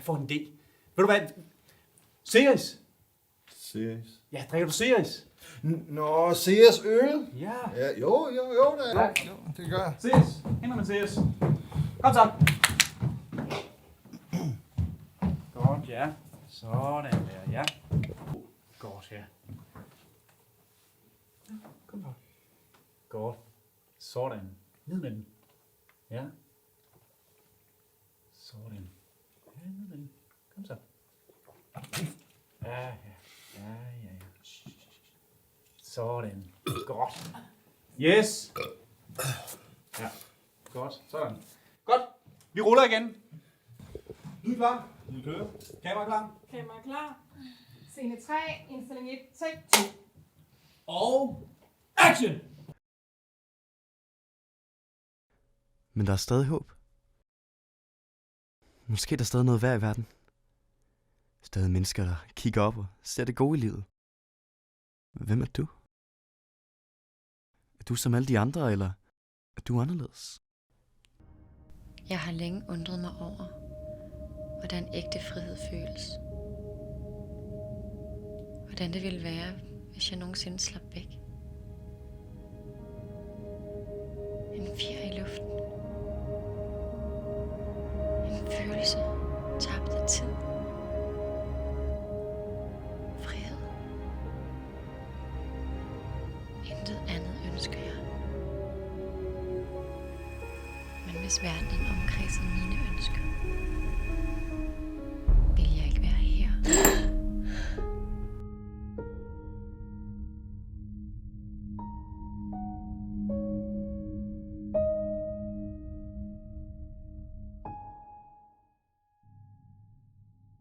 får en idé. Ved du hvad? Ceres. Ceres. Ja, drikker du Ceres? Nå, Ceres øl? Ja. Ja, jo, da. Ja. Jo, det gør jeg. Ceres. Henter man Ceres. Kom så. Godt, ja. Sådan der, ja. Godt, ja. Kom så. Godt. Sådan. Ned med den. Ja. Sådan. Ja, ned med den. Kom så. Ja, ja. Ja. Sådan. Godt. Yes. Ja. Godt. Sådan. Godt. Vi ruller igen. Lyd klar. Lyd kører. Kamera klar. Kamera klar. Scene 3, indstilling 1, take 2. Og action! Men der er stadig håb. Måske er der stadig noget værd i verden. Stadig mennesker, der kigger op og ser det gode i livet. Hvem er du? Er du som alle de andre, eller er du anderledes? Jeg har længe undret mig over, hvordan ægte frihed føles. Hvordan det ville være, hvis jeg nogensinde slap væk. En fjer i luften. En følelse tabt af tid. Frihed. Intet andet ønsker jeg. Men hvis verdenen omkredser